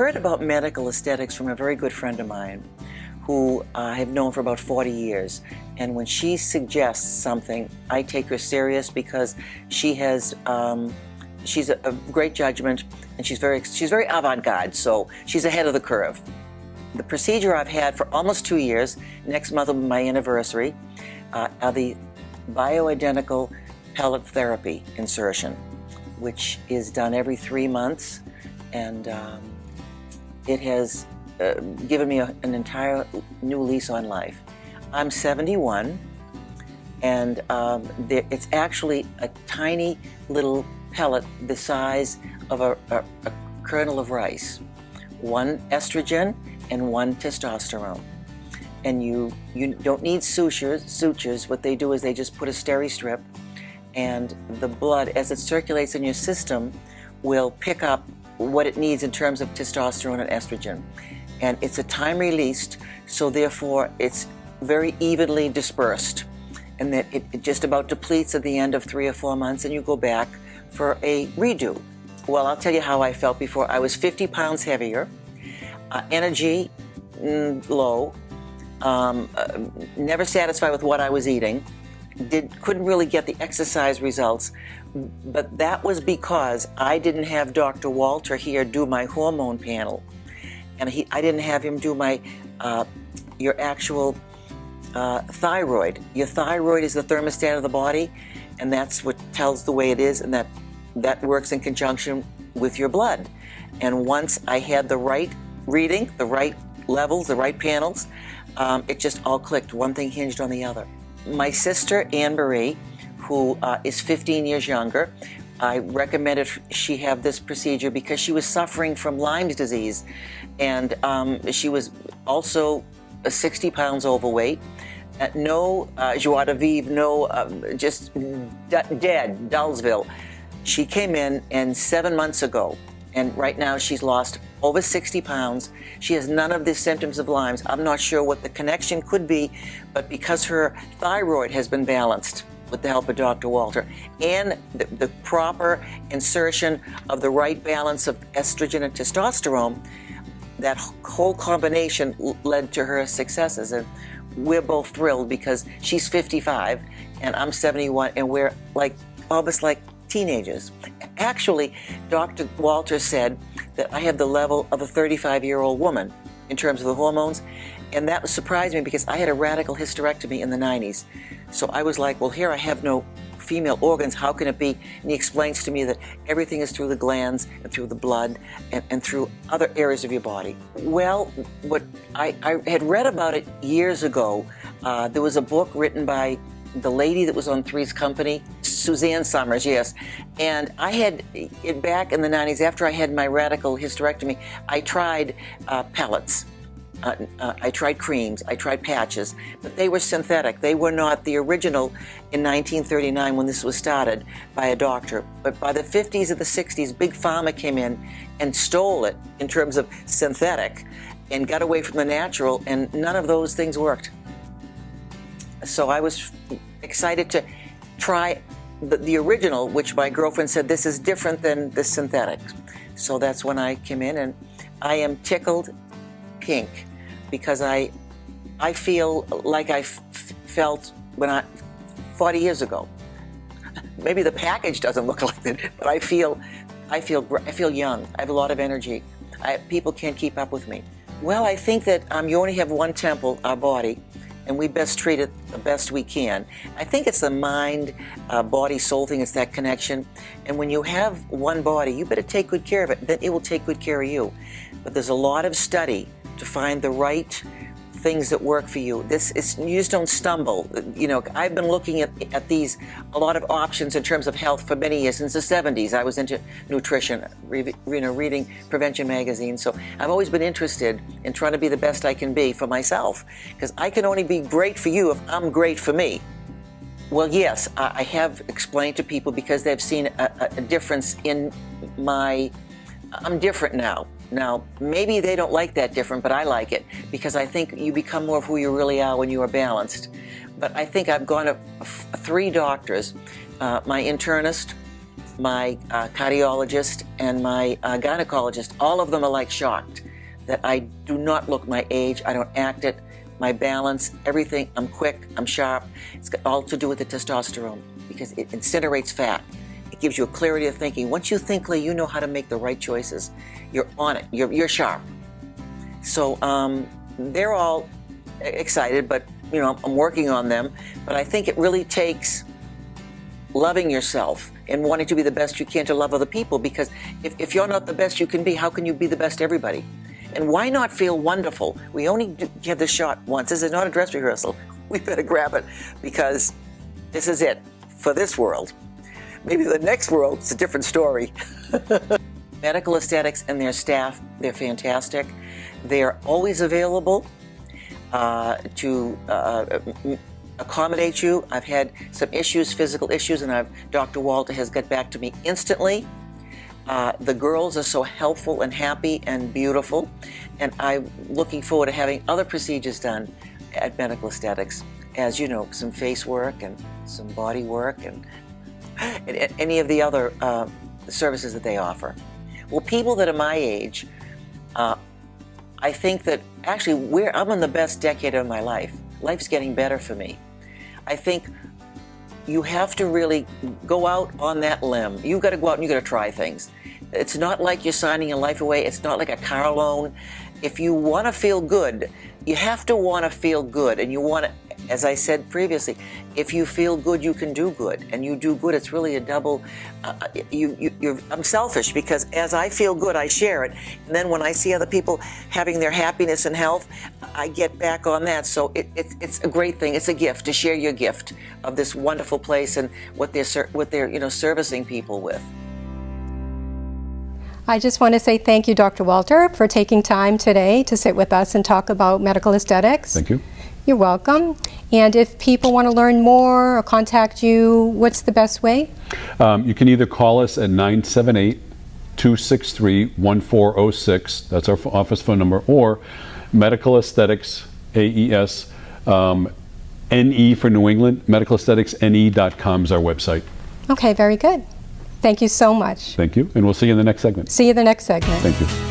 heard about medical aesthetics from a very good friend of mine who I have known for about 40 years. And when she suggests something, I take her serious because she has, she's a great judgment, and she's very avant-garde, so she's ahead of the curve. The procedure I've had for almost 2 years, next month will be my anniversary, are the BioIdentical pellet therapy insertion, which is done every 3 months, and it has given me an entire new lease on life. I'm 71, and it's actually a tiny little pellet the size of a kernel of rice. One estrogen and one testosterone. And you don't need sutures. What they do is they just put a steri strip, and the blood, as it circulates in your system, will pick up what it needs in terms of testosterone and estrogen. And it's a time released, so therefore it's very evenly dispersed. And that it just about depletes at the end of 3 or 4 months, and you go back for a redo. Well, I'll tell you how I felt before. I was 50 pounds heavier, energy low, never satisfied with what I was eating, couldn't really get the exercise results, but that was because I didn't have Dr. Walter here do my hormone panel, and I didn't have him do my your actual thyroid. Your thyroid is the thermostat of the body, and that's what tells the way it is, and that works in conjunction with your blood. And once I had the right reading, the right levels, the right panels, it just all clicked. One thing hinged on the other. My sister, Anne-Marie, who is 15 years younger, I recommended she have this procedure because she was suffering from Lyme's disease, and she was also 60 pounds overweight, no joie de vivre, no just dead, Dullsville. She came in, and 7 months ago, and right now she's lost over 60 pounds. She has none of the symptoms of Lyme's. I'm not sure what the connection could be, but because her thyroid has been balanced with the help of Dr. Walter, and the proper insertion of the right balance of estrogen and testosterone, that whole combination led to her successes. And we're both thrilled because she's 55 and I'm 71, and we're like almost like teenagers. Actually, Dr. Walter said that I have the level of a 35-year-old woman in terms of the hormones, and that surprised me because I had a radical hysterectomy in the 90s. So I was like, well, here I have no female organs, how can it be? And he explains to me that everything is through the glands and through the blood and through other areas of your body. Well, what I had read about it years ago. There was a book written by the lady that was on Three's Company, Suzanne Summers, yes. And I had it back in the 90s, after I had my radical hysterectomy, I tried pellets. I tried creams, I tried patches, but they were synthetic. They were not the original in 1939 when this was started by a doctor. But by the 50s and the 60s, Big Pharma came in and stole it in terms of synthetic and got away from the natural, and none of those things worked. So I was excited to try the original, which my girlfriend said, this is different than the synthetic. So that's when I came in, and I am tickled pink because I feel like I felt when 40 years ago. Maybe the package doesn't look like that, but I feel young. I have a lot of energy. People can't keep up with me. Well, I think that you only have one temple, our body, and we best treat it the best we can. I think it's the mind, body, soul thing. It's that connection. And when you have one body, you better take good care of it. Then it will take good care of you. But there's a lot of study to find the right things that work for you. You just don't stumble. You know, I've been looking at these, a lot of options in terms of health for many years. Since the 70s, I was into nutrition, reading Prevention magazine. So I've always been interested in trying to be the best I can be for myself, because I can only be great for you if I'm great for me. Well, yes, I have explained to people because they've seen a difference in I'm different now. Now, maybe they don't like that different, but I like it because I think you become more of who you really are when you are balanced. But I think I've gone to 3 doctors, my internist, my cardiologist and my gynecologist, all of them are like shocked that I do not look my age, I don't act it, my balance, everything, I'm quick, I'm sharp. It's got all to do with the testosterone because it incinerates fat. It gives you a clarity of thinking. Once you think clear, you know how to make the right choices. You're on it, you're sharp. So they're all excited, but I'm working on them. But I think it really takes loving yourself and wanting to be the best you can to love other people, because if you're not the best you can be, how can you be the best to everybody? And why not feel wonderful? We only get this shot once. This is not a dress rehearsal. We better grab it because this is it for this world. Maybe the next world, it's a different story. Medical Aesthetics and their staff, they're fantastic. They're always available to accommodate you. I've had some issues, physical issues, and Dr. Walter has got back to me instantly. The girls are so helpful and happy and beautiful, and I'm looking forward to having other procedures done at Medical Aesthetics. As you know, some face work and some body work and any of the other services that they offer. Well, people that are my age, I think that actually I'm in the best decade of my life. Life's getting better for me. I think you have to really go out on that limb. You've got to go out and you've got to try things. It's not like you're signing your life away. It's not like a car loan. If you want to feel good, you have to want to feel good. And you want to, as I said previously, if you feel good, you can do good. And you do good, it's really a double, I'm selfish because as I feel good, I share it. And then when I see other people having their happiness and health, I get back on that. So it's a great thing. It's a gift to share your gift of this wonderful place and what they're servicing people with. I just want to say thank you, Dr. Walter, for taking time today to sit with us and talk about medical aesthetics. Thank you. You're welcome. And if people want to learn more or contact you, what's the best way? You can either call us at 978-263-1406. That's our office phone number. Or Medical Aesthetics, AES, NE for New England, medicalaestheticsne.com is our website. Okay, very good. Thank you so much. Thank you, and we'll see you in the next segment. See you in the next segment. Thank you.